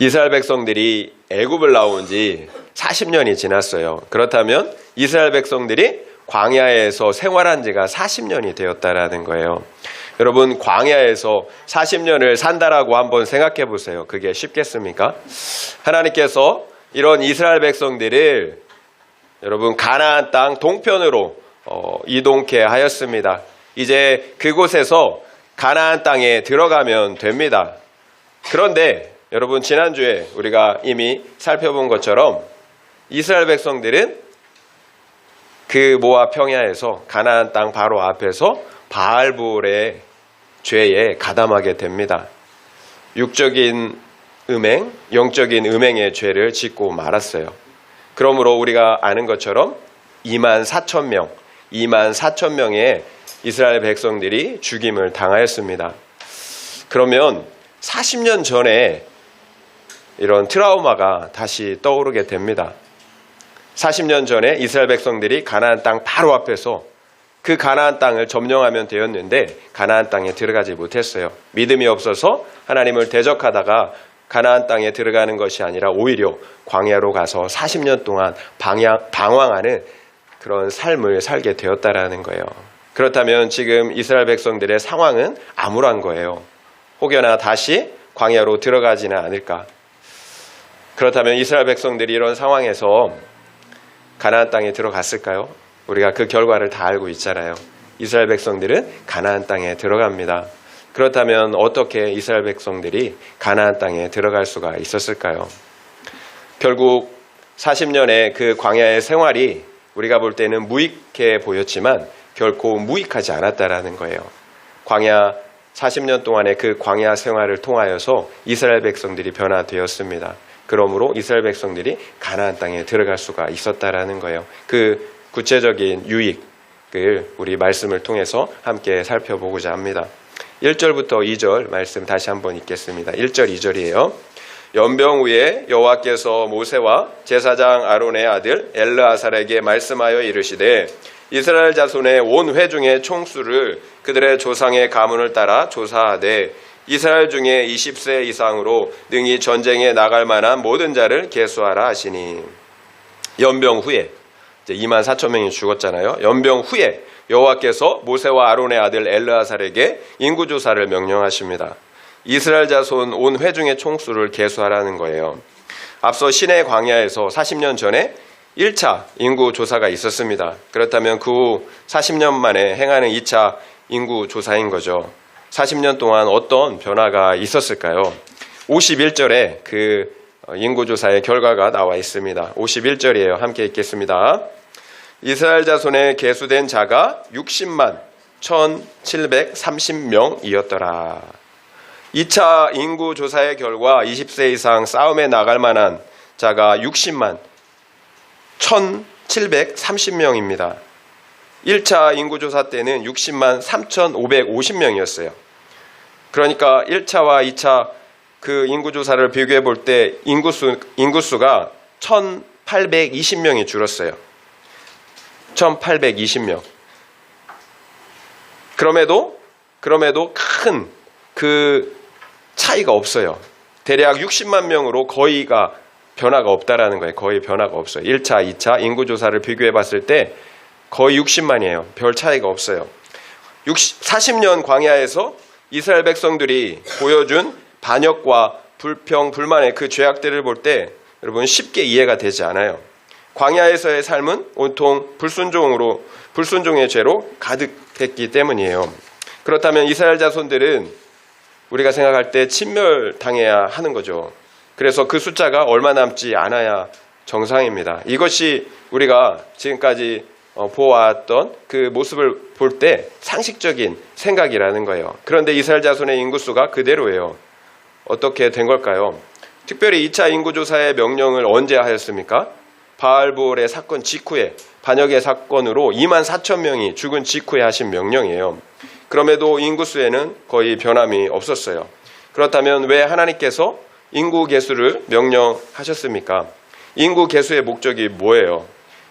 이스라엘 백성들이 애굽을 나온 지 40년이 지났어요. 그렇다면 이스라엘 백성들이 광야에서 생활한 지가 40년이 되었다라는 거예요. 여러분, 광야에서 40년을 산다라고 한번 생각해 보세요. 그게 쉽겠습니까? 하나님께서 이런 이스라엘 백성들을 여러분 가나안 땅 동편으로 이동케 하였습니다. 이제 그곳에서 가나안 땅에 들어가면 됩니다. 그런데 여러분, 지난주에 우리가 이미 살펴본 것처럼 이스라엘 백성들은 그 모압 평야에서 가나안 땅 바로 앞에서 바알볼의 죄에 가담하게 됩니다. 육적인 음행, 영적인 음행의 죄를 짓고 말았어요. 그러므로 우리가 아는 것처럼 2만 4천 명의 이스라엘 백성들이 죽임을 당하였습니다. 그러면 40년 전에 이런 트라우마가 다시 떠오르게 됩니다. 40년 전에 이스라엘 백성들이 가나안 땅 바로 앞에서 그 가나안 땅을 점령하면 되었는데 가나안 땅에 들어가지 못했어요. 믿음이 없어서 하나님을 대적하다가 가나안 땅에 들어가는 것이 아니라 오히려 광야로 가서 40년 동안 방황하는 그런 삶을 살게 되었다라는 거예요. 그렇다면 지금 이스라엘 백성들의 상황은 암울한 거예요. 혹여나 다시 광야로 들어가지는 않을까. 그렇다면 이스라엘 백성들이 이런 상황에서 가나안 땅에 들어갔을까요? 우리가 그 결과를 다 알고 있잖아요. 이스라엘 백성들은 가나안 땅에 들어갑니다. 그렇다면 어떻게 이스라엘 백성들이 가나안 땅에 들어갈 수가 있었을까요? 결국 40년의 그 광야의 생활이 우리가 볼 때는 무익해 보였지만 결코 무익하지 않았다라는 거예요. 광야 40년 동안의 그 광야 생활을 통하여서 이스라엘 백성들이 변화되었습니다. 그러므로 이스라엘 백성들이 가나안 땅에 들어갈 수가 있었다라는 거예요. 그 구체적인 유익을 우리 말씀을 통해서 함께 살펴보고자 합니다. 1절부터 2절 말씀 다시 한번 읽겠습니다. 1절 2절이에요. 연병 후에 여호와께서 모세와 제사장 아론의 아들 엘르아살에게 말씀하여 이르시되 이스라엘 자손의 온 회중의 총수를 그들의 조상의 가문을 따라 조사하되 이스라엘 중에 20세 이상으로 능히 전쟁에 나갈 만한 모든 자를 계수하라 하시니 연병 후에 이제 2만 4천 명이 죽었잖아요. 연병 후에 여호와께서 모세와 아론의 아들 엘르아살에게 인구조사를 명령하십니다. 이스라엘 자손 온 회중의 총수를 계수하라는 거예요. 앞서 시내 광야에서 40년 전에 1차 인구조사가 있었습니다. 그렇다면 그 후 40년 만에 행하는 2차 인구조사인 거죠. 40년 동안 어떤 변화가 있었을까요? 51절에 그 인구조사의 결과가 나와 있습니다. 51절이에요. 함께 읽겠습니다. 이스라엘 자손에 계수된 자가 60만 1730명이었더라. 2차 인구조사의 결과 20세 이상 싸움에 나갈 만한 자가 60만 1730명입니다. 1차 인구조사 때는 60만 3550명이었어요. 그러니까 1차와 2차 그 인구조사를 비교해 볼 때 인구수가 1820명이 줄었어요. 1820명. 그럼에도 큰 그 차이가 없어요. 대략 60만 명으로 거의가 변화가 없다라는 거예요. 거의 변화가 없어요. 1차, 2차 인구조사를 비교해 봤을 때 거의 60만이에요. 별 차이가 없어요. 40년 광야에서 이스라엘 백성들이 보여준 반역과 불평, 불만의 그 죄악들을 볼 때 여러분 쉽게 이해가 되지 않아요. 광야에서의 삶은 온통 불순종의 죄로 가득했기 때문이에요. 그렇다면 이스라엘 자손들은 우리가 생각할 때 침멸당해야 하는 거죠. 그래서 그 숫자가 얼마 남지 않아야 정상입니다. 이것이 우리가 지금까지 보아왔던 그 모습을 볼 때 상식적인 생각이라는 거예요. 그런데 이스라엘 자손의 인구수가 그대로예요. 어떻게 된 걸까요? 특별히 2차 인구조사의 명령을 언제 하였습니까? 바알볼의 사건 직후에 반역의 사건으로 2만 4천 명이 죽은 직후에 하신 명령이에요. 그럼에도 인구수에는 거의 변함이 없었어요. 그렇다면 왜 하나님께서 인구 계수를 명령하셨습니까? 인구 계수의 목적이 뭐예요?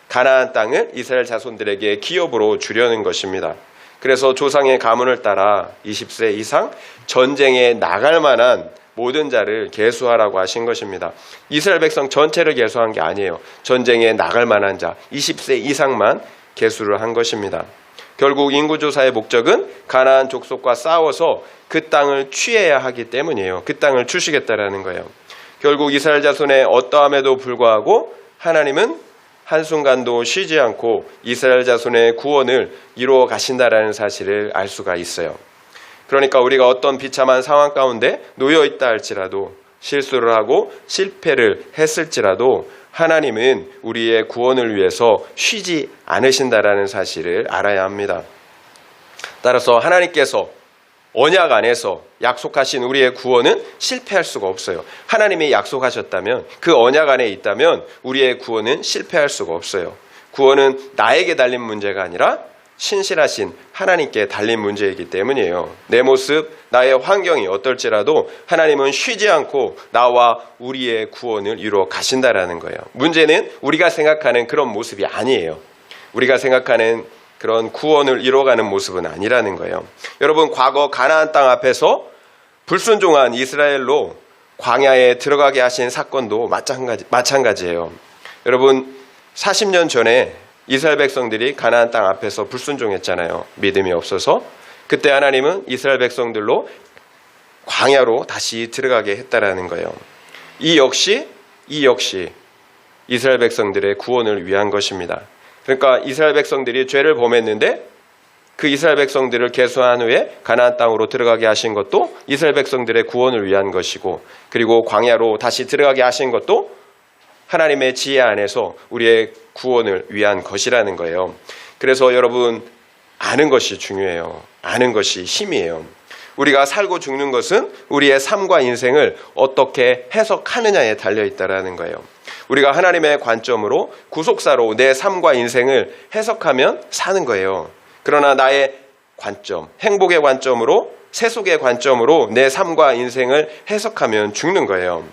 가나안 땅을 이스라엘 자손들에게 기업으로 주려는 것입니다. 그래서 조상의 가문을 따라 20세 이상 전쟁에 나갈 만한 모든 자를 계수하라고 하신 것입니다. 이스라엘 백성 전체를 계수한 게 아니에요. 전쟁에 나갈 만한 자 20세 이상만 계수를 한 것입니다. 결국 인구조사의 목적은 가나안 족속과 싸워서 그 땅을 취해야 하기 때문이에요. 그 땅을 주시겠다라는 거예요. 결국 이스라엘 자손의 어떠함에도 불구하고 하나님은 한순간도 쉬지 않고 이스라엘 자손의 구원을 이루어 가신다라는 사실을 알 수가 있어요. 그러니까 우리가 어떤 비참한 상황 가운데 놓여 있다 할지라도, 실수를 하고 실패를 했을지라도 하나님은 우리의 구원을 위해서 쉬지 않으신다라는 사실을 알아야 합니다. 따라서 하나님께서 언약 안에서 약속하신 우리의 구원은 실패할 수가 없어요. 하나님이 약속하셨다면, 그 언약 안에 있다면 우리의 구원은 실패할 수가 없어요. 구원은 나에게 달린 문제가 아니라 신실하신 하나님께 달린 문제이기 때문이에요. 내 모습, 나의 환경이 어떨지라도 하나님은 쉬지 않고 나와 우리의 구원을 이루어 가신다라는 거예요. 문제는 우리가 생각하는 그런 모습이 아니에요. 우리가 생각하는 그런 구원을 이루어가는 모습은 아니라는 거예요. 여러분, 과거 가나안 땅 앞에서 불순종한 이스라엘로 광야에 들어가게 하신 사건도 마찬가지예요. 여러분, 40년 전에 이스라엘 백성들이 가나안 땅 앞에서 불순종했잖아요. 믿음이 없어서. 그때 하나님은 이스라엘 백성들로 광야로 다시 들어가게 했다라는 거예요. 이 역시 이스라엘 백성들의 구원을 위한 것입니다. 그러니까 이스라엘 백성들이 죄를 범했는데 그 이스라엘 백성들을 계수한 후에 가나안 땅으로 들어가게 하신 것도 이스라엘 백성들의 구원을 위한 것이고, 그리고 광야로 다시 들어가게 하신 것도 하나님의 지혜 안에서 우리의 구원을 위한 것이라는 거예요. 그래서 여러분, 아는 것이 중요해요. 아는 것이 힘이에요. 우리가 살고 죽는 것은 우리의 삶과 인생을 어떻게 해석하느냐에 달려있다라는 거예요. 우리가 하나님의 관점으로, 구속사로 내 삶과 인생을 해석하면 사는 거예요. 그러나 나의 관점, 행복의 관점으로, 세속의 관점으로 내 삶과 인생을 해석하면 죽는 거예요.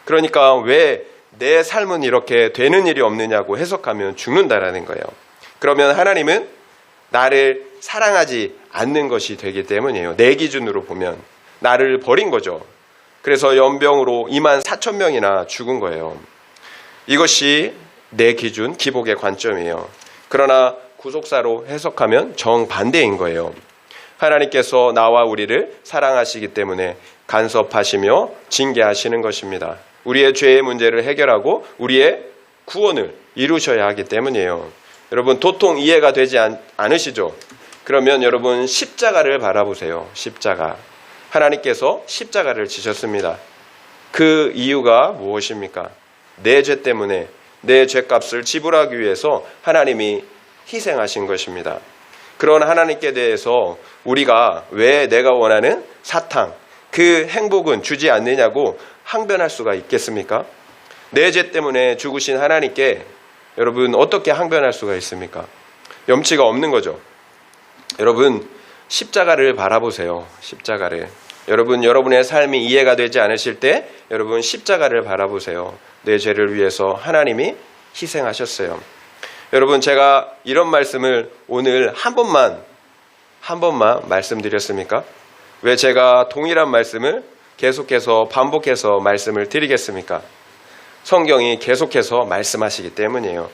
그러니까 왜 내 삶은 이렇게 되는 일이 없느냐고 해석하면 죽는다라는 거예요. 그러면 하나님은 나를 사랑하지 않는 것이 되기 때문이에요. 내 기준으로 보면 나를 버린 거죠. 그래서 연병으로 24,000명이나 죽은 거예요. 이것이 내 기준, 기복의 관점이에요. 그러나 구속사로 해석하면 정반대인 거예요. 하나님께서 나와 우리를 사랑하시기 때문에 간섭하시며 징계하시는 것입니다. 우리의 죄의 문제를 해결하고 우리의 구원을 이루셔야 하기 때문이에요. 여러분, 도통 이해가 되지 않으시죠? 그러면 여러분, 십자가를 바라보세요. 십자가. 하나님께서 십자가를 지셨습니다. 그 이유가 무엇입니까? 내 죄 때문에 내 죄값을 지불하기 위해서 하나님이 희생하신 것입니다. 그런 하나님께 대해서 우리가 왜 내가 원하는 사탕, 그 행복은 주지 않느냐고 항변할 수가 있겠습니까? 내 죄 때문에 죽으신 하나님께 여러분, 어떻게 항변할 수가 있습니까? 염치가 없는 거죠. 여러분, 십자가를 바라보세요. 십자가를. 여러분, 여러분의 삶이 이해가 되지 않으실 때 여러분, 십자가를 바라보세요. 내 죄를 위해서 하나님이 희생하셨어요. 여러분, 제가 이런 말씀을 오늘 한 번만 말씀드렸습니까? 왜 제가 동일한 말씀을 계속해서 반복해서 말씀을 드리겠습니까? 성경이 계속해서 말씀하시기 때문이에요.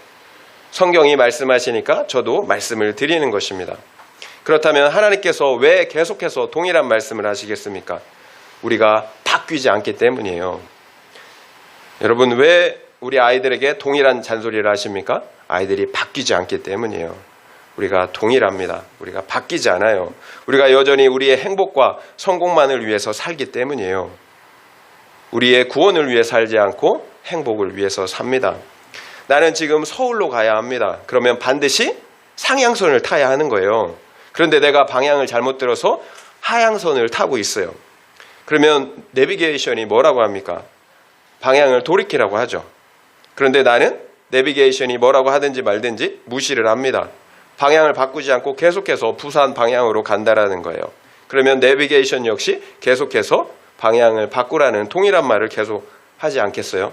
성경이 말씀하시니까 저도 말씀을 드리는 것입니다. 그렇다면 하나님께서 왜 계속해서 동일한 말씀을 하시겠습니까? 우리가 바뀌지 않기 때문이에요. 여러분, 왜 우리 아이들에게 동일한 잔소리를 하십니까? 아이들이 바뀌지 않기 때문이에요. 우리가 동일합니다. 우리가 바뀌지 않아요. 우리가 여전히 우리의 행복과 성공만을 위해서 살기 때문이에요. 우리의 구원을 위해 살지 않고 행복을 위해서 삽니다. 나는 지금 서울로 가야 합니다. 그러면 반드시 상향선을 타야 하는 거예요. 그런데 내가 방향을 잘못 들어서 하향선을 타고 있어요. 그러면 내비게이션이 뭐라고 합니까? 방향을 돌이키라고 하죠. 그런데 나는 내비게이션이 뭐라고 하든지 말든지 무시를 합니다. 방향을 바꾸지 않고 계속해서 부산 방향으로 간다라는 거예요. 그러면 내비게이션 역시 계속해서 방향을 바꾸라는 동일한 말을 계속 하지 않겠어요?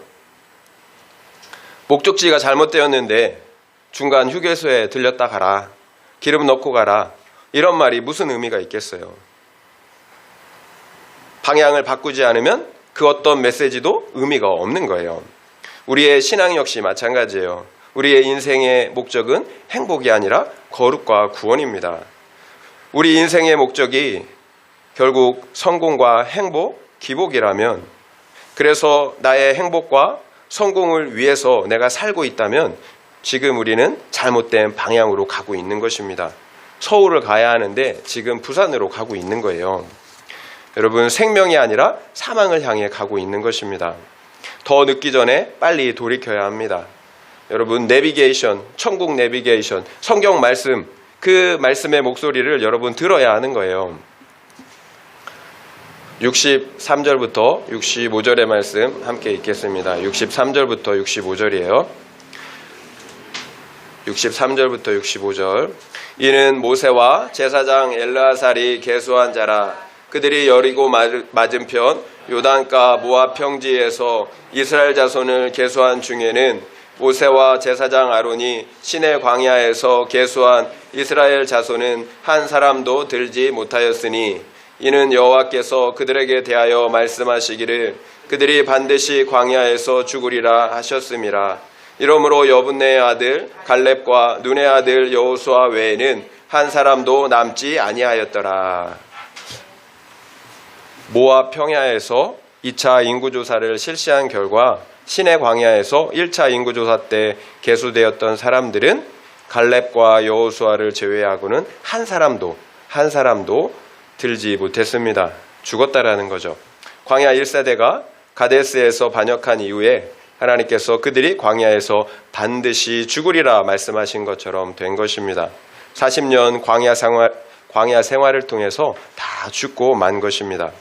목적지가 잘못되었는데 중간 휴게소에 들렸다 가라, 기름 넣고 가라, 이런 말이 무슨 의미가 있겠어요? 방향을 바꾸지 않으면 그 어떤 메시지도 의미가 없는 거예요. 우리의 신앙 역시 마찬가지예요. 우리의 인생의 목적은 행복이 아니라 거룩과 구원입니다. 우리 인생의 목적이 결국 성공과 행복, 기복이라면, 그래서 나의 행복과 성공을 위해서 내가 살고 있다면 지금 우리는 잘못된 방향으로 가고 있는 것입니다. 서울을 가야 하는데 지금 부산으로 가고 있는 거예요. 여러분, 생명이 아니라 사망을 향해 가고 있는 것입니다. 더 늦기 전에 빨리 돌이켜야 합니다. 여러분, 내비게이션, 천국 내비게이션, 성경 말씀, 그 말씀의 목소리를 여러분 들어야 하는 거예요. 63절부터 65절의 말씀 함께 읽겠습니다. 63절부터 65절이에요. 63절부터 65절. 이는 모세와 제사장 엘르아살이 계수한 자라. 그들이 여리고 맞은편 요단가 모압 평지에서 이스라엘 자손을 계수한 중에는 모세와 제사장 아론이 시내 광야에서 계수한 이스라엘 자손은 한 사람도 들지 못하였으니, 이는 여호와께서 그들에게 대하여 말씀하시기를 그들이 반드시 광야에서 죽으리라 하셨음이라. 이러므로 여분네의 아들 갈렙과 눈의 아들 여호수아 외에는 한 사람도 남지 아니하였더라. 모압 평야에서 2차 인구조사를 실시한 결과 시내 광야에서 1차 인구조사 때 계수되었던 사람들은 갈렙과 여호수아를 제외하고는 한 사람도 들지 못했습니다. 죽었다라는 거죠. 광야 1세대가 가데스에서 반역한 이후에 하나님께서 그들이 광야에서 반드시 죽으리라 말씀하신 것처럼 된 것입니다. 40년 광야 생활을 통해서 다 죽고 만 것입니다.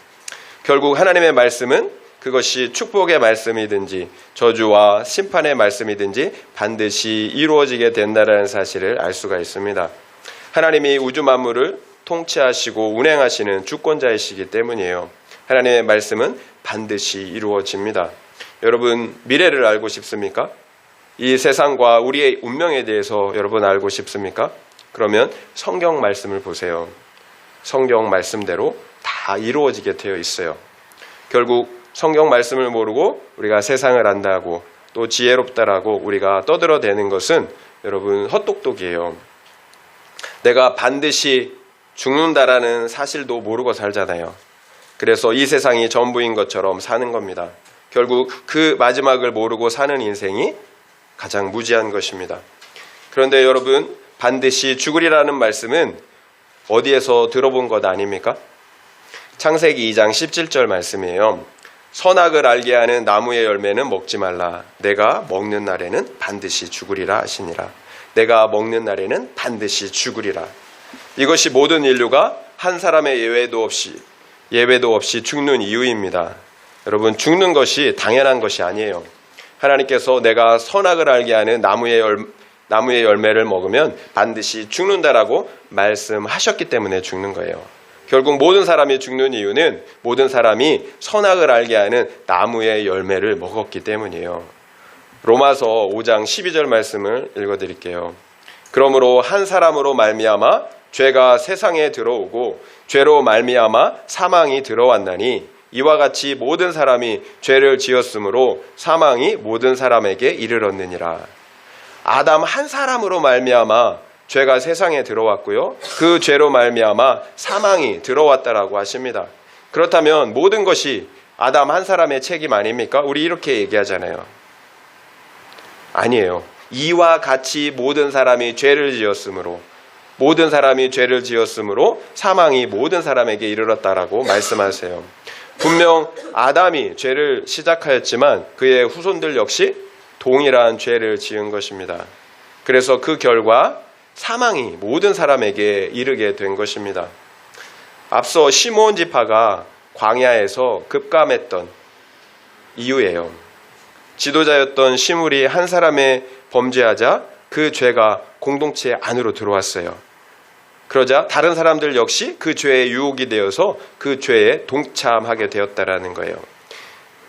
결국 하나님의 말씀은 그것이 축복의 말씀이든지 저주와 심판의 말씀이든지 반드시 이루어지게 된다는 사실을 알 수가 있습니다. 하나님이 우주 만물을 통치하시고 운행하시는 주권자이시기 때문이에요. 하나님의 말씀은 반드시 이루어집니다. 여러분, 미래를 알고 싶습니까? 이 세상과 우리의 운명에 대해서 여러분 알고 싶습니까? 그러면 성경 말씀을 보세요. 성경 말씀대로 다 이루어지게 되어 있어요. 결국 성경 말씀을 모르고 우리가 세상을 안다고 또 지혜롭다라고 우리가 떠들어대는 것은 여러분 헛똑똑이에요. 내가 반드시 죽는다라는 사실도 모르고 살잖아요. 그래서 이 세상이 전부인 것처럼 사는 겁니다. 결국 그 마지막을 모르고 사는 인생이 가장 무지한 것입니다. 그런데 여러분, 반드시 죽으리라는 말씀은 어디에서 들어본 것 아닙니까? 창세기 2장 17절 말씀이에요. 선악을 알게 하는 나무의 열매는 먹지 말라. 내가 먹는 날에는 반드시 죽으리라 하시니라. 내가 먹는 날에는 반드시 죽으리라. 이것이 모든 인류가 한 사람의 예외도 없이 죽는 이유입니다. 여러분, 죽는 것이 당연한 것이 아니에요. 하나님께서 내가 선악을 알게 하는 나무의 열매를 먹으면 반드시 죽는다라고 말씀하셨기 때문에 죽는 거예요. 결국 모든 사람이 죽는 이유는 모든 사람이 선악을 알게 하는 나무의 열매를 먹었기 때문이에요. 로마서 5장 12절 말씀을 읽어드릴게요. 그러므로 한 사람으로 말미암아 죄가 세상에 들어오고 죄로 말미암아 사망이 들어왔나니 이와 같이 모든 사람이 죄를 지었으므로 사망이 모든 사람에게 이르렀느니라. 아담 한 사람으로 말미암아 죄가 세상에 들어왔고요. 그 죄로 말미암아 사망이 들어왔다라고 하십니다. 그렇다면 모든 것이 아담 한 사람의 책임 아닙니까? 우리 이렇게 얘기하잖아요. 아니에요. 이와 같이 모든 사람이 죄를 지었으므로 사망이 모든 사람에게 이르렀다라고 말씀하세요. 분명 아담이 죄를 시작하였지만 그의 후손들 역시 동일한 죄를 지은 것입니다. 그래서 그 결과 사망이 모든 사람에게 이르게 된 것입니다. 앞서 시므온 지파가 광야에서 급감했던 이유예요. 지도자였던 시므리 한 사람의 범죄하자 그 죄가 공동체 안으로 들어왔어요. 그러자 다른 사람들 역시 그 죄의 유혹이 되어서 그 죄에 동참하게 되었다라는 거예요.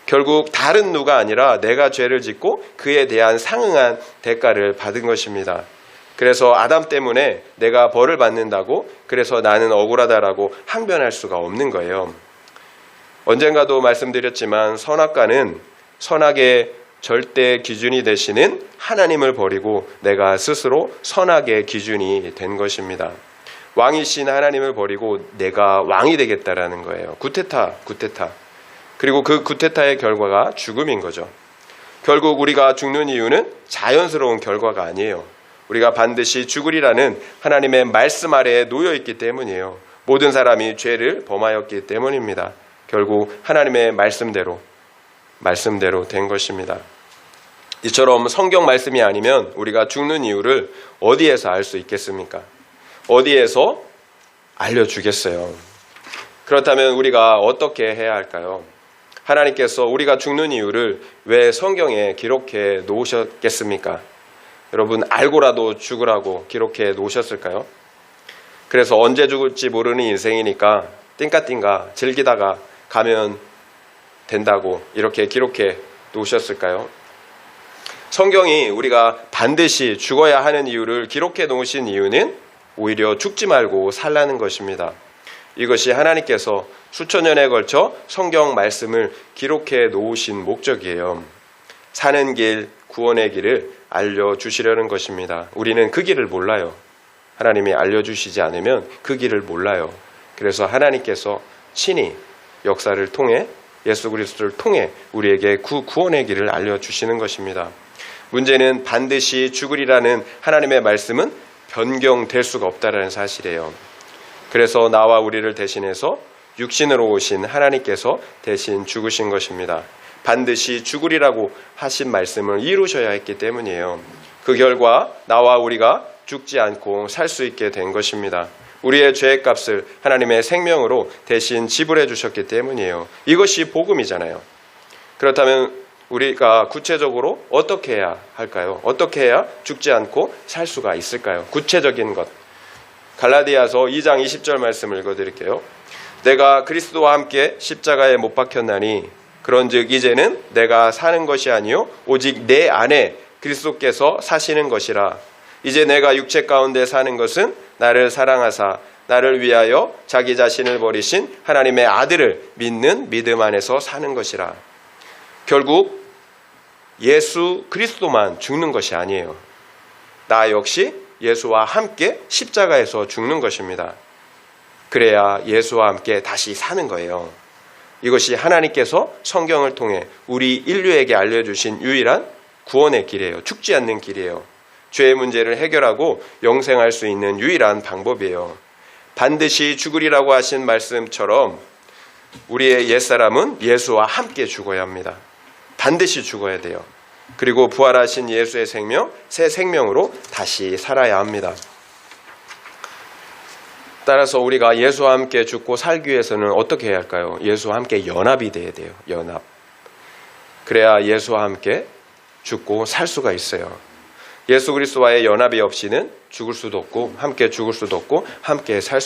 결국 다른 누가 아니라 내가 죄를 짓고 그에 대한 상응한 대가를 받은 것입니다. 그래서 아담 때문에 내가 벌을 받는다고 그래서 나는 억울하다라고 항변할 수가 없는 거예요. 언젠가도 말씀드렸지만 선악과는 선악의 절대 기준이 되시는 하나님을 버리고 내가 스스로 선악의 기준이 된 것입니다. 왕이신 하나님을 버리고 내가 왕이 되겠다라는 거예요. 구테타. 그리고 그 구테타의 결과가 죽음인 거죠. 결국 우리가 죽는 이유는 자연스러운 결과가 아니에요. 우리가 반드시 죽으리라는 하나님의 말씀 아래에 놓여 있기 때문이에요. 모든 사람이 죄를 범하였기 때문입니다. 결국 하나님의 말씀대로 된 것입니다. 이처럼 성경 말씀이 아니면 우리가 죽는 이유를 어디에서 알 수 있겠습니까? 어디에서 알려주겠어요? 그렇다면 우리가 어떻게 해야 할까요? 하나님께서 우리가 죽는 이유를 왜 성경에 기록해 놓으셨겠습니까? 여러분, 알고라도 죽으라고 기록해 놓으셨을까요? 그래서 언제 죽을지 모르는 인생이니까 띵까띵까 즐기다가 가면 된다고 이렇게 기록해 놓으셨을까요? 성경이 우리가 반드시 죽어야 하는 이유를 기록해 놓으신 이유는 오히려 죽지 말고 살라는 것입니다. 이것이 하나님께서 수천 년에 걸쳐 성경 말씀을 기록해 놓으신 목적이에요. 사는 길, 구원의 길을 알려주시려는 것입니다. 우리는 그 길을 몰라요. 하나님이 알려주시지 않으면 그 길을 몰라요. 그래서 하나님께서 친히 역사를 통해 예수 그리스도를 통해 우리에게 구원의 길을 알려주시는 것입니다. 문제는 반드시 죽으리라는 하나님의 말씀은 변경될 수가 없다는 사실이에요. 그래서 나와 우리를 대신해서 육신으로 오신 하나님께서 대신 죽으신 것입니다. 반드시 죽으리라고 하신 말씀을 이루셔야 했기 때문이에요. 그 결과 나와 우리가 죽지 않고 살 수 있게 된 것입니다. 우리의 죄의 값을 하나님의 생명으로 대신 지불해 주셨기 때문이에요. 이것이 복음이잖아요. 그렇다면 우리가 구체적으로 어떻게 해야 할까요? 어떻게 해야 죽지 않고 살 수가 있을까요? 구체적인 것. 갈라디아서 2장 20절 말씀을 읽어드릴게요. 내가 그리스도와 함께 십자가에 못 박혔나니 그런즉 이제는 내가 사는 것이 아니요 오직 내 안에 그리스도께서 사시는 것이라. 이제 내가 육체 가운데 사는 것은 나를 사랑하사 나를 위하여 자기 자신을 버리신 하나님의 아들을 믿는 믿음 안에서 사는 것이라. 결국 예수 그리스도만 죽는 것이 아니에요. 나 역시 예수와 함께 십자가에서 죽는 것입니다. 그래야 예수와 함께 다시 사는 거예요. 이것이 하나님께서 성경을 통해 우리 인류에게 알려주신 유일한 구원의 길이에요. 죽지 않는 길이에요. 죄의 문제를 해결하고 영생할 수 있는 유일한 방법이에요. 반드시 죽으리라고 하신 말씀처럼 우리의 옛사람은 예수와 함께 죽어야 합니다. 반드시 죽어야 돼요. 그리고 부활하신 예수의 생명, 새 생명으로 다시 살아야 합니다. 따라서 우리가 예수와 함께 죽고 살기 위해서는 어떻게 해야 할까요? 예수와 함께 연합이 돼야 돼요. 연합. 그래야 예수와 함께 죽고 살 수가 있어요. 예수 그리스도와의 연합이 없이는 죽을 수도 없고 함께 죽을 수도 없고 함께 살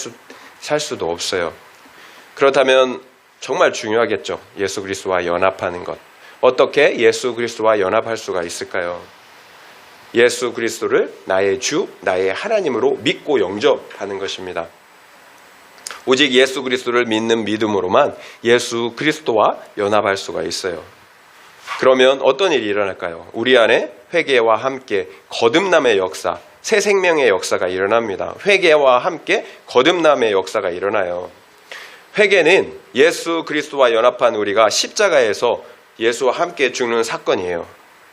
수도 없어요. 그렇다면 정말 중요하겠죠. 예수 그리스도와 연합하는 것. 어떻게 예수 그리스도와 연합할 수가 있을까요? 예수 그리스도를 나의 주, 나의 하나님으로 믿고 영접하는 것입니다. 오직 예수 그리스도를 믿는 믿음으로만 예수 그리스도와 연합할 수가 있어요. 그러면 어떤 일이 일어날까요? 우리 안에 회개와 함께 거듭남의 역사, 새 생명의 역사가 일어납니다. 회개와 함께 거듭남의 역사가 일어나요. 회개는 예수 그리스도와 연합한 우리가 십자가에서 예수와 함께 죽는 사건이에요.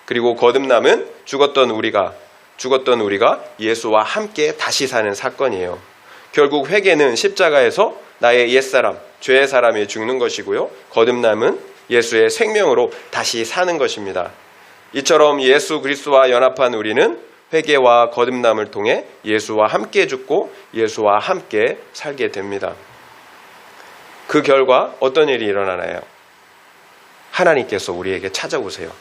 그리고 거듭남은 죽었던 우리가 예수와 함께 다시 사는 사건이에요. 결국 회개는 십자가에서 나의 옛사람, 죄의 사람이 죽는 것이고요. 거듭남은 예수의 생명으로 다시 사는 것입니다. 이처럼 예수 그리스도와 연합한 우리는 회개와 거듭남을 통해 예수와 함께 죽고 예수와 함께 살게 됩니다. 그 결과 어떤 일이 일어나나요? 하나님께서 우리에게 찾아오세요.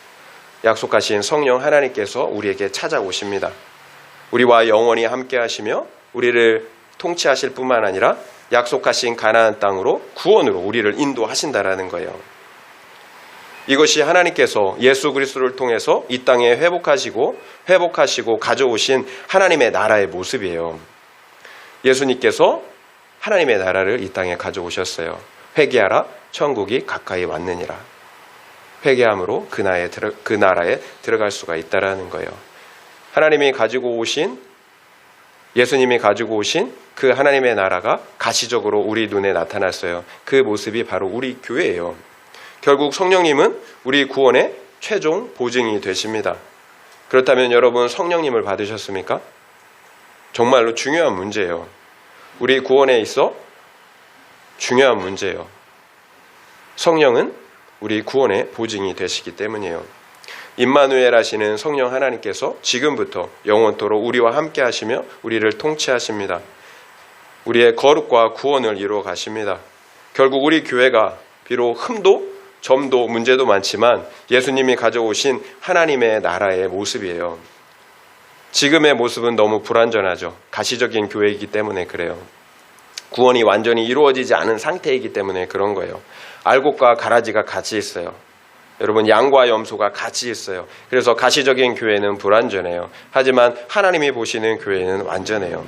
약속하신 성령 하나님께서 우리에게 찾아오십니다. 우리와 영원히 함께 하시며 우리를 통치하실 뿐만 아니라 약속하신 가나안 땅으로 구원으로 우리를 인도하신다라는 거예요. 이것이 하나님께서 예수 그리스도를 통해서 이 땅에 회복하시고 가져오신 하나님의 나라의 모습이에요. 예수님께서 하나님의 나라를 이 땅에 가져오셨어요. 회개하라, 천국이 가까이 왔느니라. 회개함으로 그 나라에 들어갈 수가 있다라는 거예요. 하나님이 가지고 오신, 예수님이 가지고 오신 그 하나님의 나라가 가시적으로 우리 눈에 나타났어요. 그 모습이 바로 우리 교회예요. 결국 성령님은 우리 구원의 최종 보증이 되십니다. 그렇다면 여러분, 성령님을 받으셨습니까? 정말로 중요한 문제예요. 우리 구원에 있어 중요한 문제예요. 성령은 우리 구원의 보증이 되시기 때문이에요. 임마누엘 하시는 성령 하나님께서 지금부터 영원토록 우리와 함께 하시며 우리를 통치하십니다. 우리의 거룩과 구원을 이루어 가십니다. 결국 우리 교회가 비록 흠도 점도 문제도 많지만 예수님이 가져오신 하나님의 나라의 모습이에요. 지금의 모습은 너무 불완전하죠. 가시적인 교회이기 때문에 그래요. 구원이 완전히 이루어지지 않은 상태이기 때문에 그런 거예요. 알곡과 가라지가 같이 있어요. 여러분, 양과 염소가 같이 있어요. 그래서 가시적인 교회는 불완전해요. 하지만 하나님이 보시는 교회는 완전해요.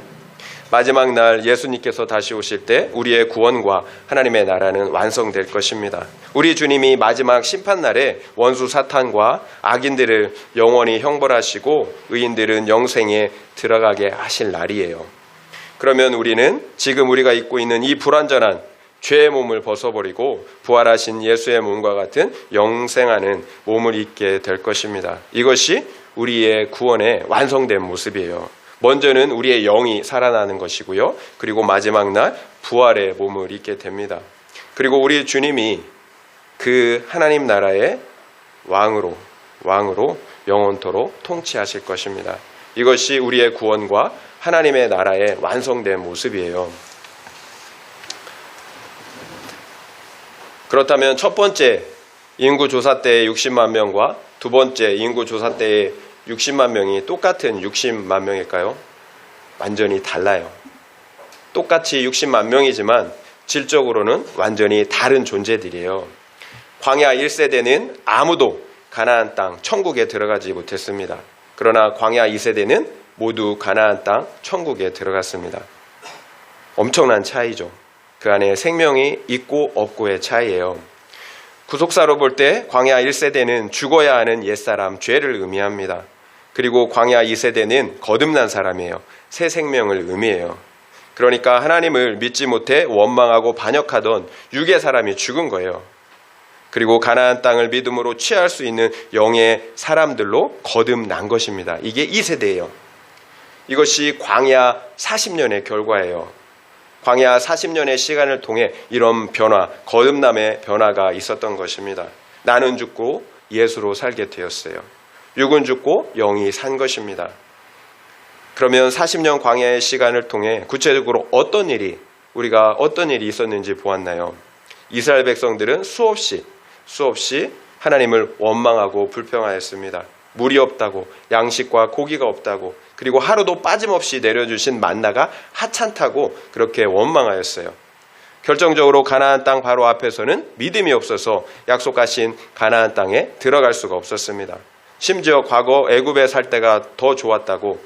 마지막 날 예수님께서 다시 오실 때 우리의 구원과 하나님의 나라는 완성될 것입니다. 우리 주님이 마지막 심판날에 원수 사탄과 악인들을 영원히 형벌하시고 의인들은 영생에 들어가게 하실 날이에요. 그러면 우리는 지금 우리가 입고 있는 이 불완전한 죄의 몸을 벗어버리고 부활하신 예수의 몸과 같은 영생하는 몸을 입게 될 것입니다. 이것이 우리의 구원의 완성된 모습이에요. 먼저는 우리의 영이 살아나는 것이고요. 그리고 마지막 날 부활의 몸을 입게 됩니다. 그리고 우리 주님이 그 하나님 나라의 왕으로 영원토록 통치하실 것입니다. 이것이 우리의 구원과 하나님의 나라의 완성된 모습이에요. 그렇다면 첫 번째 인구조사 때의 60만 명과 두 번째 인구조사 때의 60만 명이 똑같은 60만 명일까요? 완전히 달라요. 똑같이 60만 명이지만 질적으로는 완전히 다른 존재들이에요. 광야 1세대는 아무도 가나안 땅 천국에 들어가지 못했습니다. 그러나 광야 2세대는 모두 가나안 땅 천국에 들어갔습니다. 엄청난 차이죠. 그 안에 생명이 있고 없고의 차이예요. 구속사로 볼 때 광야 1세대는 죽어야 하는 옛사람, 죄를 의미합니다. 그리고 광야 2세대는 거듭난 사람이에요. 새 생명을 의미해요. 그러니까 하나님을 믿지 못해 원망하고 반역하던 육의 사람이 죽은 거예요. 그리고 가나안 땅을 믿음으로 취할 수 있는 영의 사람들로 거듭난 것입니다. 이게 2세대예요. 이것이 광야 40년의 결과예요. 광야 40년의 시간을 통해 이런 변화, 거듭남의 변화가 있었던 것입니다. 나는 죽고 예수로 살게 되었어요. 육은 죽고 영이 산 것입니다. 그러면 40년 광야의 시간을 통해 구체적으로 우리가 어떤 일이 있었는지 보았나요? 이스라엘 백성들은 수없이 하나님을 원망하고 불평하였습니다. 물이 없다고, 양식과 고기가 없다고, 그리고 하루도 빠짐없이 내려주신 만나가 하찮다고 그렇게 원망하였어요. 결정적으로 가나안 땅 바로 앞에서는 믿음이 없어서 약속하신 가나안 땅에 들어갈 수가 없었습니다. 심지어 과거 애굽에 살 때가 더 좋았다고,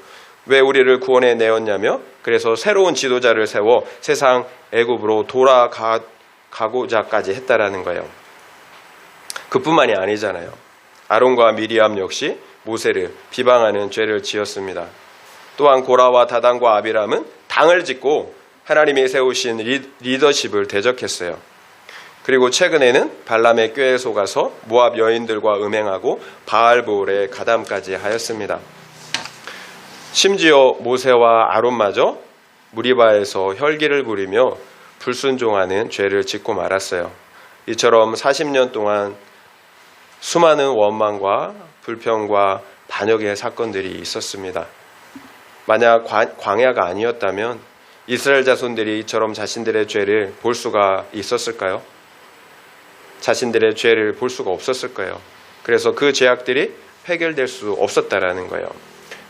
왜 우리를 구원해 내었냐며, 그래서 새로운 지도자를 세워 세상 애굽으로 돌아가고자까지 했다라는 거예요. 그뿐만이 아니잖아요. 아론과 미리암 역시 모세를 비방하는 죄를 지었습니다. 또한 고라와 다단과 아비람은 당을 짓고 하나님이 세우신 리더십을 대적했어요. 그리고 최근에는 발람의 꾀에 속아서 모압 여인들과 음행하고 바알보올에 가담까지 하였습니다. 심지어 모세와 아론마저 무리바에서 혈기를 부리며 불순종하는 죄를 짓고 말았어요. 이처럼 40년 동안 수많은 원망과 불평과 반역의 사건들이 있었습니다. 만약 광야가 아니었다면 이스라엘 자손들이 이처럼 자신들의 죄를 볼 수가 있었을까요? 자신들의 죄를 볼 수가 없었을 거예요. 그래서 그 죄악들이 해결될 수 없었다라는 거예요.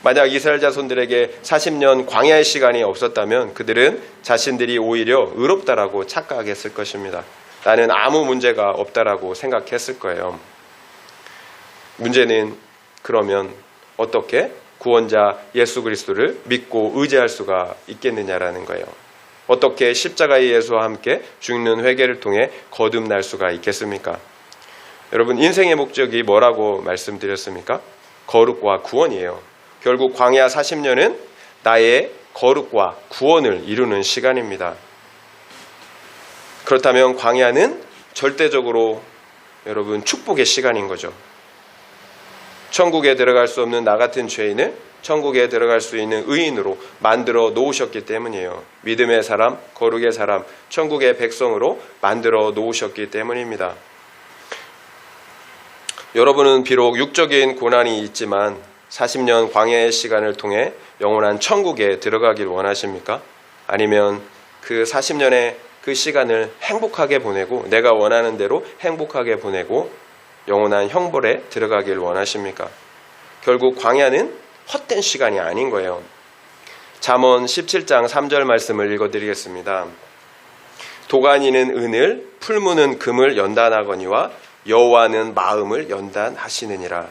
만약 이스라엘 자손들에게 40년 광야의 시간이 없었다면 그들은 자신들이 오히려 의롭다라고 착각했을 것입니다. 나는 아무 문제가 없다라고 생각했을 거예요. 문제는 그러면 어떻게 구원자 예수 그리스도를 믿고 의지할 수가 있겠느냐라는 거예요. 어떻게 십자가의 예수와 함께 죽는 회개를 통해 거듭날 수가 있겠습니까? 여러분, 인생의 목적이 뭐라고 말씀드렸습니까? 거룩과 구원이에요. 결국 광야 40년은 나의 거룩과 구원을 이루는 시간입니다. 그렇다면 광야는 절대적으로 여러분 축복의 시간인 거죠. 천국에 들어갈 수 없는 나 같은 죄인을 천국에 들어갈 수 있는 의인으로 만들어 놓으셨기 때문이에요. 믿음의 사람, 거룩의 사람, 천국의 백성으로 만들어 놓으셨기 때문입니다. 여러분은 비록 육적인 고난이 있지만 40년 광야의 시간을 통해 영원한 천국에 들어가길 원하십니까? 아니면 그 40년의 그 시간을 행복하게 보내고 내가 원하는 대로 행복하게 보내고 영원한 형벌에 들어가길 원하십니까? 결국 광야는 헛된 시간이 아닌 거예요. 잠언 17장 3절 말씀을 읽어드리겠습니다. 도가니는 은을, 풀무는 금을 연단하거니와 여호와는 마음을 연단하시느니라.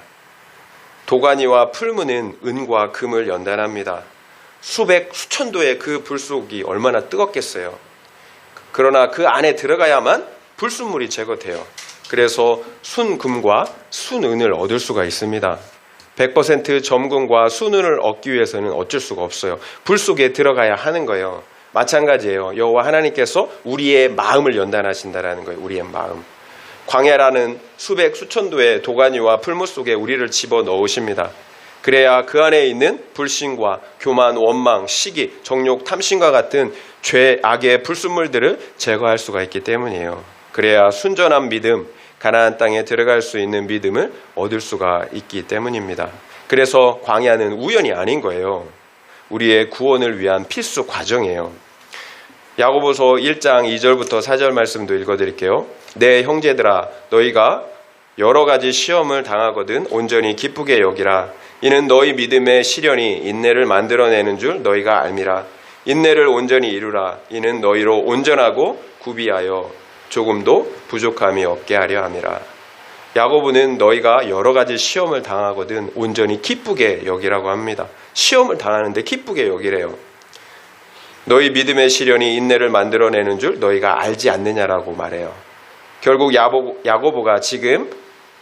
도가니와 풀무는 은과 금을 연단합니다. 수백, 수천도의 그 불속이 얼마나 뜨겁겠어요. 그러나 그 안에 들어가야만 불순물이 제거돼요. 그래서 순금과 순은을 얻을 수가 있습니다. 100% 점금과 순은을 얻기 위해서는 어쩔 수가 없어요. 불 속에 들어가야 하는 거예요. 마찬가지예요. 여호와 하나님께서 우리의 마음을 연단하신다라는 거예요. 우리의 마음. 광야라는 수백 수천도의 도가니와 풀무 속에 우리를 집어넣으십니다. 그래야 그 안에 있는 불신과 교만, 원망, 시기, 정욕, 탐심과 같은 죄, 악의 불순물들을 제거할 수가 있기 때문이에요. 그래야 순전한 믿음, 가나안 땅에 들어갈 수 있는 믿음을 얻을 수가 있기 때문입니다. 그래서 광야는 우연이 아닌 거예요. 우리의 구원을 위한 필수 과정이에요. 야고보서 1장 2절부터 4절 말씀도 읽어드릴게요. 내 형제들아, 너희가 여러 가지 시험을 당하거든 온전히 기쁘게 여기라. 이는 너희 믿음의 시련이 인내를 만들어내는 줄 너희가 알미라. 인내를 온전히 이루라. 이는 너희로 온전하고 구비하여 조금도 부족함이 없게 하려 함이라. 야고보는 너희가 여러 가지 시험을 당하거든 온전히 기쁘게 여기라고 합니다. 시험을 당하는데 기쁘게 여기래요. 너희 믿음의 시련이 인내를 만들어내는 줄 너희가 알지 않느냐라고 말해요. 결국 야고보가 지금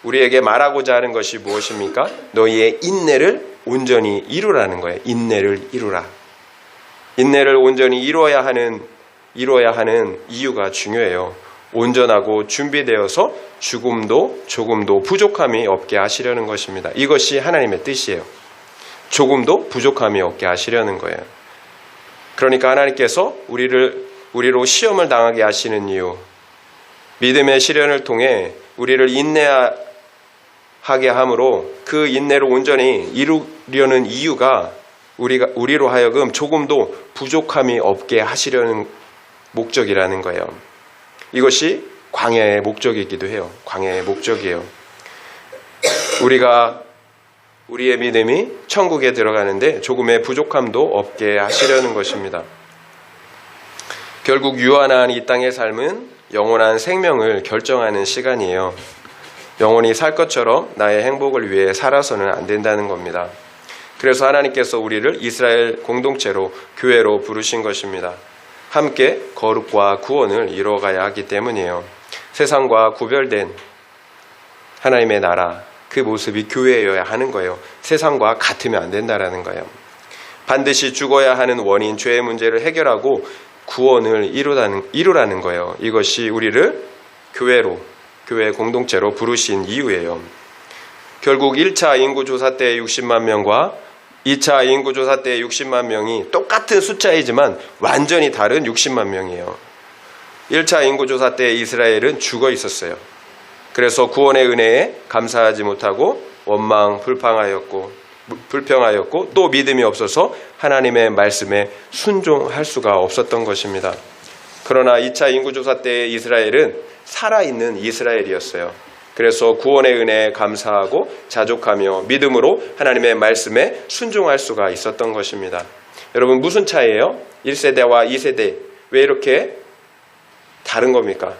우리에게 말하고자 하는 것이 무엇입니까? 너희의 인내를 온전히 이루라는 거예요. 인내를 이루라. 인내를 온전히 이루어야 하는 이유가 중요해요. 온전하고 준비되어서 조금도 부족함이 없게 하시려는 것입니다. 이것이 하나님의 뜻이에요. 조금도 부족함이 없게 하시려는 거예요. 그러니까 하나님께서 우리로 시험을 당하게 하시는 이유, 믿음의 시련을 통해 우리를 인내하게 함으로 그 인내를 온전히 이루려는 이유가 우리로 하여금 조금도 부족함이 없게 하시려는 목적이라는 거예요. 이것이 광야의 목적이기도 해요. 광야의 목적이에요. 우리의 믿음이 천국에 들어가는데 조금의 부족함도 없게 하시려는 것입니다. 결국 유한한 이 땅의 삶은 영원한 생명을 결정하는 시간이에요. 영원히 살 것처럼 나의 행복을 위해 살아서는 안 된다는 겁니다. 그래서 하나님께서 우리를 이스라엘 공동체로 교회로 부르신 것입니다. 함께 거룩과 구원을 이루어가야 하기 때문이에요. 세상과 구별된 하나님의 나라, 그 모습이 교회여야 하는 거예요. 세상과 같으면 안 된다라는 거예요. 반드시 죽어야 하는 원인, 죄의 문제를 해결하고 구원을 이루라는 거예요. 이것이 우리를 교회 공동체로 부르신 이유예요. 결국 1차 인구조사 때 60만 명과 2차 인구조사 때 60만 명이 똑같은 숫자이지만 완전히 다른 60만 명이에요. 1차 인구조사 때 이스라엘은 죽어 있었어요. 그래서 구원의 은혜에 감사하지 못하고 원망, 불평하였고 또 믿음이 없어서 하나님의 말씀에 순종할 수가 없었던 것입니다. 그러나 2차 인구조사 때 이스라엘은 살아있는 이스라엘이었어요. 그래서 구원의 은혜에 감사하고 자족하며 믿음으로 하나님의 말씀에 순종할 수가 있었던 것입니다. 여러분, 무슨 차이예요? 1세대와 2세대 왜 이렇게 다른 겁니까?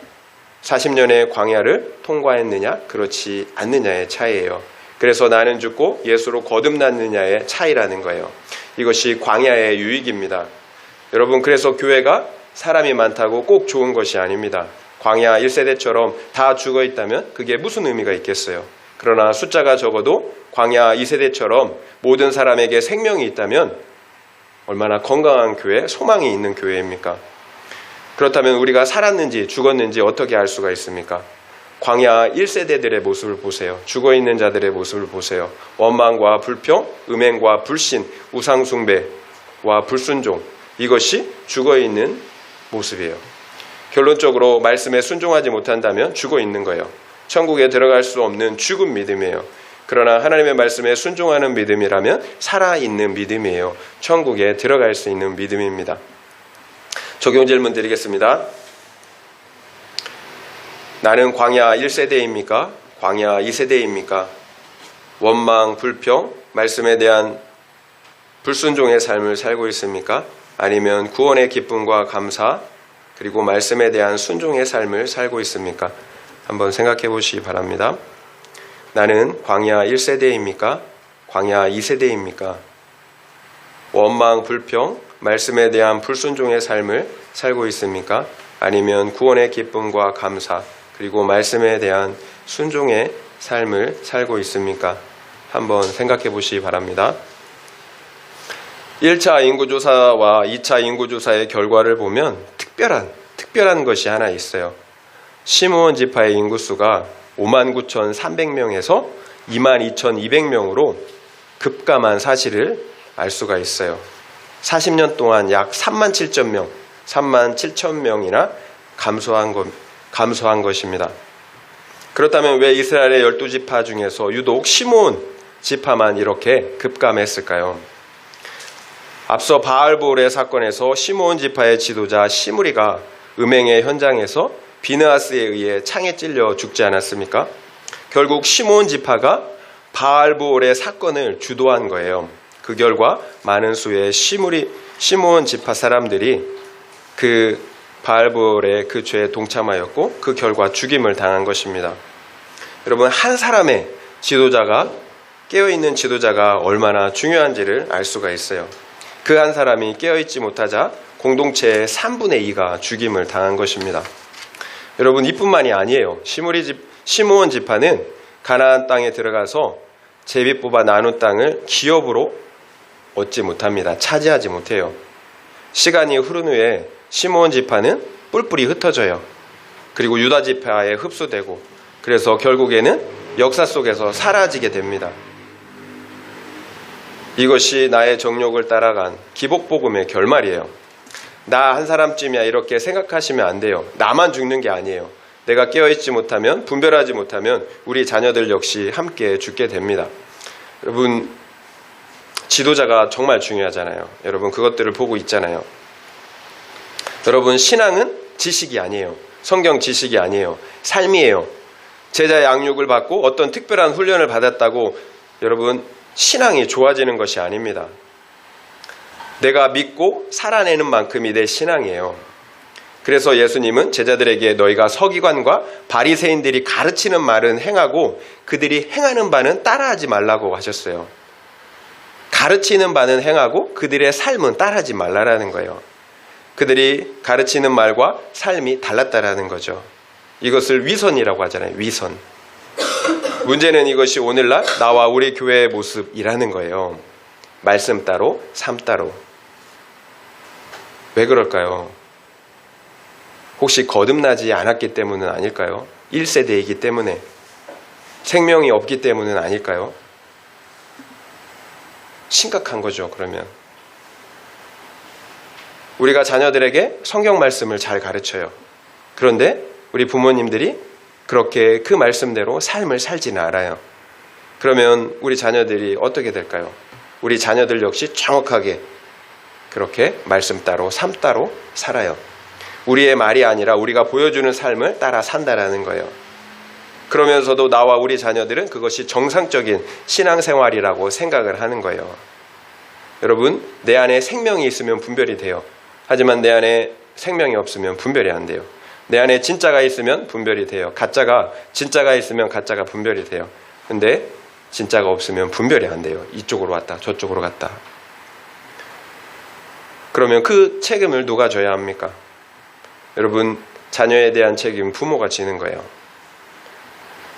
40년의 광야를 통과했느냐 그렇지 않느냐의 차이예요. 그래서 나는 죽고 예수로 거듭났느냐의 차이라는 거예요. 이것이 광야의 유익입니다. 여러분, 그래서 교회가 사람이 많다고 꼭 좋은 것이 아닙니다. 광야 1세대처럼 다 죽어 있다면 그게 무슨 의미가 있겠어요? 그러나 숫자가 적어도 광야 2세대처럼 모든 사람에게 생명이 있다면 얼마나 건강한 교회, 소망이 있는 교회입니까? 그렇다면 우리가 살았는지 죽었는지 어떻게 알 수가 있습니까? 광야 1세대들의 모습을 보세요. 죽어있는 자들의 모습을 보세요. 원망과 불평, 음행과 불신, 우상숭배와 불순종, 이것이 죽어있는 모습이에요. 결론적으로 말씀에 순종하지 못한다면 죽어있는 거예요. 천국에 들어갈 수 없는 죽은 믿음이에요. 그러나 하나님의 말씀에 순종하는 믿음이라면 살아있는 믿음이에요. 천국에 들어갈 수 있는 믿음입니다. 적용 질문 드리겠습니다. 나는 광야 1세대입니까? 광야 2세대입니까? 원망, 불평, 말씀에 대한 불순종의 삶을 살고 있습니까? 아니면 구원의 기쁨과 감사, 그리고 말씀에 대한 순종의 삶을 살고 있습니까? 한번 생각해 보시기 바랍니다. 나는 광야 1세대입니까? 광야 2세대입니까? 원망, 불평, 말씀에 대한 불순종의 삶을 살고 있습니까? 아니면 구원의 기쁨과 감사, 그리고 말씀에 대한 순종의 삶을 살고 있습니까? 한번 생각해 보시기 바랍니다. 1차 인구조사와 2차 인구조사의 결과를 보면 특별한 것이 하나 있어요. 시므온 지파의 인구수가 59,300명에서 22,200명으로 급감한 사실을 알 수가 있어요. 40년 동안 약 37,000명이나 감소한 것입니다. 그렇다면 왜 이스라엘의 12지파 중에서 유독 시므온 지파만 이렇게 급감했을까요? 앞서 바알볼의 사건에서 시므온 지파의 지도자 시므리가 음행의 현장에서 비느하스에 의해 창에 찔려 죽지 않았습니까? 결국 시므온 지파가 바알볼의 사건을 주도한 거예요. 그 결과 많은 수의 시므온 지파 사람들이 그 바알볼의 그 죄에 동참하였고 그 결과 죽임을 당한 것입니다. 여러분, 한 사람의 지도자가, 깨어있는 지도자가 얼마나 중요한지를 알 수가 있어요. 그 한 사람이 깨어있지 못하자 공동체의 3분의 2가 죽임을 당한 것입니다. 여러분, 이뿐만이 아니에요. 시므온 지파는 가나안 땅에 들어가서 제비 뽑아 나눈 땅을 기업으로 얻지 못합니다. 차지하지 못해요. 시간이 흐른 후에 시므온 지파는 뿔뿔이 흩어져요. 그리고 유다 지파에 흡수되고, 그래서 결국에는 역사 속에서 사라지게 됩니다. 이것이 나의 정욕을 따라간 기복복음의 결말이에요. 나 한 사람쯤이야 이렇게 생각하시면 안 돼요. 나만 죽는 게 아니에요. 내가 깨어있지 못하면, 분별하지 못하면 우리 자녀들 역시 함께 죽게 됩니다. 여러분, 지도자가 정말 중요하잖아요. 여러분, 그것들을 보고 있잖아요. 여러분, 신앙은 지식이 아니에요. 성경 지식이 아니에요. 삶이에요. 제자 양육을 받고 어떤 특별한 훈련을 받았다고 여러분, 신앙이 좋아지는 것이 아닙니다. 내가 믿고 살아내는 만큼이 내 신앙이에요. 그래서 예수님은 제자들에게 너희가 서기관과 바리새인들이 가르치는 말은 행하고 그들이 행하는 바는 따라하지 말라고 하셨어요. 가르치는 바는 행하고 그들의 삶은 따라하지 말라라는 거예요. 그들이 가르치는 말과 삶이 달랐다라는 거죠. 이것을 위선이라고 하잖아요. 위선. 문제는 이것이 오늘날 나와 우리 교회의 모습이라는 거예요. 말씀 따로, 삶 따로. 왜 그럴까요? 혹시 거듭나지 않았기 때문은 아닐까요? 1세대이기 때문에, 생명이 없기 때문은 아닐까요? 심각한 거죠. 그러면 우리가 자녀들에게 성경 말씀을 잘 가르쳐요. 그런데 우리 부모님들이 그렇게 그 말씀대로 삶을 살지는 않아요. 그러면 우리 자녀들이 어떻게 될까요? 우리 자녀들 역시 정확하게 그렇게 말씀 따로, 삶 따로 살아요. 우리의 말이 아니라 우리가 보여주는 삶을 따라 산다라는 거예요. 그러면서도 나와 우리 자녀들은 그것이 정상적인 신앙생활이라고 생각을 하는 거예요. 여러분, 내 안에 생명이 있으면 분별이 돼요. 하지만 내 안에 생명이 없으면 분별이 안 돼요. 내 안에 진짜가 있으면 분별이 돼요. 진짜가 있으면 가짜가 분별이 돼요. 근데 진짜가 없으면 분별이 안 돼요. 이쪽으로 왔다, 저쪽으로 갔다. 그러면 그 책임을 누가 져야 합니까? 여러분, 자녀에 대한 책임 부모가 지는 거예요.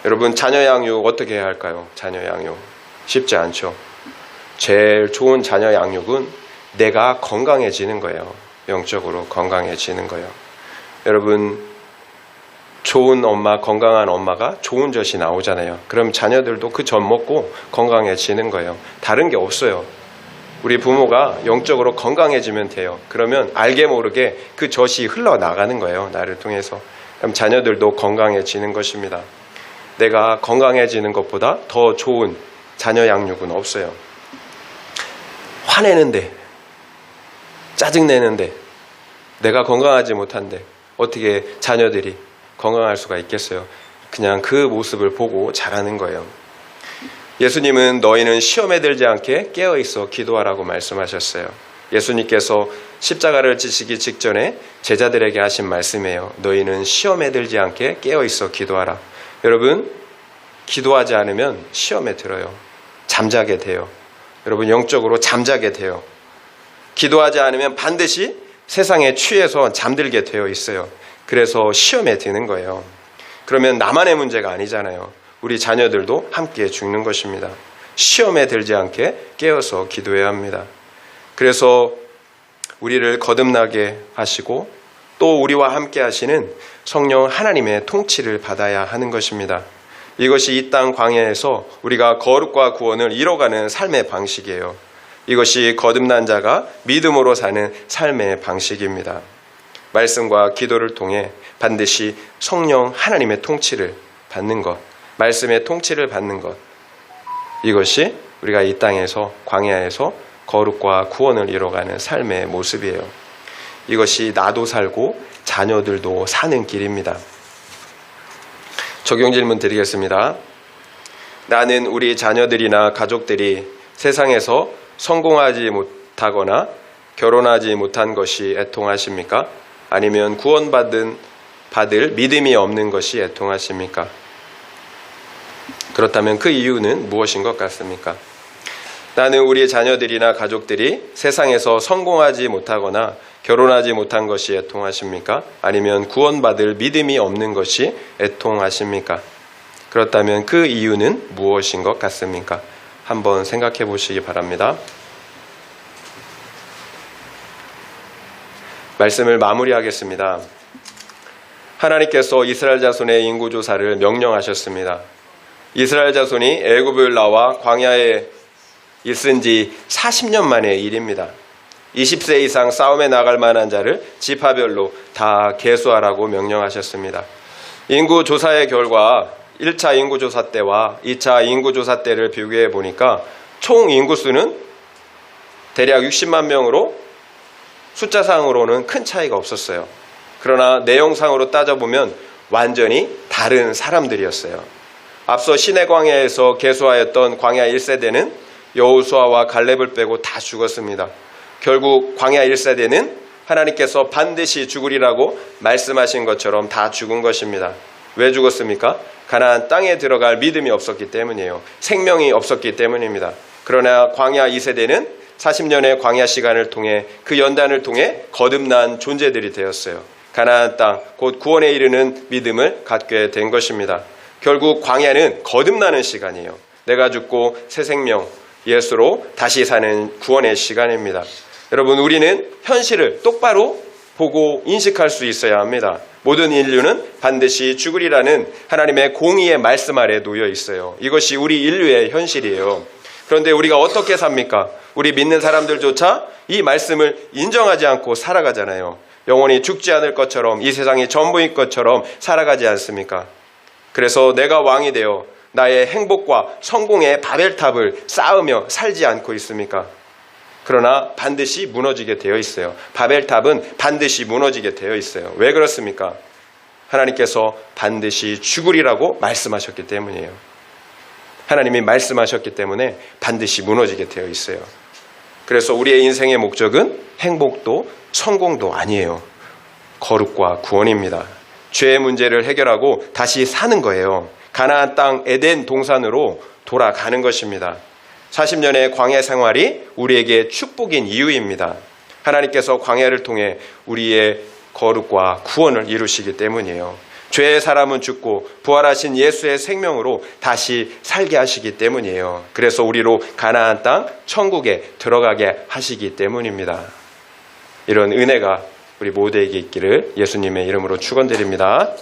여러분, 자녀 양육 어떻게 해야 할까요? 자녀 양육 쉽지 않죠. 제일 좋은 자녀 양육은 내가 건강해지는 거예요. 영적으로 건강해지는 거예요. 여러분, 좋은 엄마, 건강한 엄마가 좋은 젖이 나오잖아요. 그럼 자녀들도 그 젖 먹고 건강해지는 거예요. 다른 게 없어요. 우리 부모가 영적으로 건강해지면 돼요. 그러면 알게 모르게 그 젖이 흘러나가는 거예요. 나를 통해서. 그럼 자녀들도 건강해지는 것입니다. 내가 건강해지는 것보다 더 좋은 자녀 양육은 없어요. 화내는데, 짜증내는데, 내가 건강하지 못한데 어떻게 자녀들이 건강할 수가 있겠어요? 그냥 그 모습을 보고 자라는 거예요. 예수님은 너희는 시험에 들지 않게 깨어있어 기도하라고 말씀하셨어요. 예수님께서 십자가를 지시기 직전에 제자들에게 하신 말씀이에요. 너희는 시험에 들지 않게 깨어있어 기도하라. 여러분, 기도하지 않으면 시험에 들어요. 잠자게 돼요. 여러분, 영적으로 잠자게 돼요. 기도하지 않으면 반드시 세상에 취해서 잠들게 되어 있어요. 그래서 시험에 드는 거예요. 그러면 나만의 문제가 아니잖아요. 우리 자녀들도 함께 죽는 것입니다. 시험에 들지 않게 깨어서 기도해야 합니다. 그래서 우리를 거듭나게 하시고 또 우리와 함께 하시는 성령 하나님의 통치를 받아야 하는 것입니다. 이것이 이 땅 광야에서 우리가 거룩과 구원을 이뤄가는 삶의 방식이에요. 이것이 거듭난 자가 믿음으로 사는 삶의 방식입니다. 말씀과 기도를 통해 반드시 성령 하나님의 통치를 받는 것, 말씀의 통치를 받는 것, 이것이 우리가 이 땅에서 광야에서 거룩과 구원을 이뤄가는 삶의 모습이에요. 이것이 나도 살고 자녀들도 사는 길입니다. 적용 질문 드리겠습니다. 나는 우리 자녀들이나 가족들이 세상에서 성공하지 못하거나 결혼하지 못한 것이 애통하십니까? 아니면 구원받을 믿음이 없는 것이 애통하십니까? 그렇다면 그 이유는 무엇인 것 같습니까? 나는 우리 자녀들이나 가족들이 세상에서 성공하지 못하거나 결혼하지 못한 것이 애통하십니까? 아니면 구원받을 믿음이 없는 것이 애통하십니까? 그렇다면 그 이유는 무엇인 것 같습니까? 한번 생각해 보시기 바랍니다. 말씀을 마무리하겠습니다. 하나님께서 이스라엘 자손의 인구조사를 명령하셨습니다. 이스라엘 자손이 애굽을 나와 광야에 있은 지 40년 만의 일입니다. 20세 이상 싸움에 나갈 만한 자를 지파별로 다 계수하라고 명령하셨습니다. 인구조사의 결과 1차 인구조사 때와 2차 인구조사 때를 비교해 보니까 총 인구수는 대략 60만 명으로 숫자상으로는 큰 차이가 없었어요. 그러나 내용상으로 따져보면 완전히 다른 사람들이었어요. 앞서 시내 광야에서 계수하였던 광야 1세대는 여호수아와 갈렙을 빼고 다 죽었습니다. 결국 광야 1세대는 하나님께서 반드시 죽으리라고 말씀하신 것처럼 다 죽은 것입니다. 왜 죽었습니까? 가나안 땅에 들어갈 믿음이 없었기 때문이에요. 생명이 없었기 때문입니다. 그러나 광야 2세대는 40년의 광야 시간을 통해 그 연단을 통해 거듭난 존재들이 되었어요. 가나안 땅, 곧 구원에 이르는 믿음을 갖게 된 것입니다. 결국 광야는 거듭나는 시간이에요. 내가 죽고 새 생명, 예수로 다시 사는 구원의 시간입니다. 여러분, 우리는 현실을 똑바로 보고 인식할 수 있어야 합니다. 모든 인류는 반드시 죽으리라는 하나님의 공의의 말씀 아래 놓여 있어요. 이것이 우리 인류의 현실이에요. 그런데 우리가 어떻게 삽니까? 우리 믿는 사람들조차 이 말씀을 인정하지 않고 살아가잖아요. 영원히 죽지 않을 것처럼, 이 세상이 전부인 것처럼 살아가지 않습니까? 그래서 내가 왕이 되어 나의 행복과 성공의 바벨탑을 쌓으며 살지 않고 있습니까? 그러나 반드시 무너지게 되어 있어요. 바벨탑은 반드시 무너지게 되어 있어요. 왜 그렇습니까? 하나님께서 반드시 죽으리라고 말씀하셨기 때문이에요. 하나님이 말씀하셨기 때문에 반드시 무너지게 되어 있어요. 그래서 우리의 인생의 목적은 행복도 성공도 아니에요. 거룩과 구원입니다. 죄의 문제를 해결하고 다시 사는 거예요. 가나안 땅 에덴 동산으로 돌아가는 것입니다. 40년의 광야 생활이 우리에게 축복인 이유입니다. 하나님께서 광야를 통해 우리의 거룩과 구원을 이루시기 때문이에요. 죄의 사람은 죽고 부활하신 예수의 생명으로 다시 살게 하시기 때문이에요. 그래서 우리로 가나안 땅 천국에 들어가게 하시기 때문입니다. 이런 은혜가 우리 모두에게 있기를 예수님의 이름으로 축원드립니다.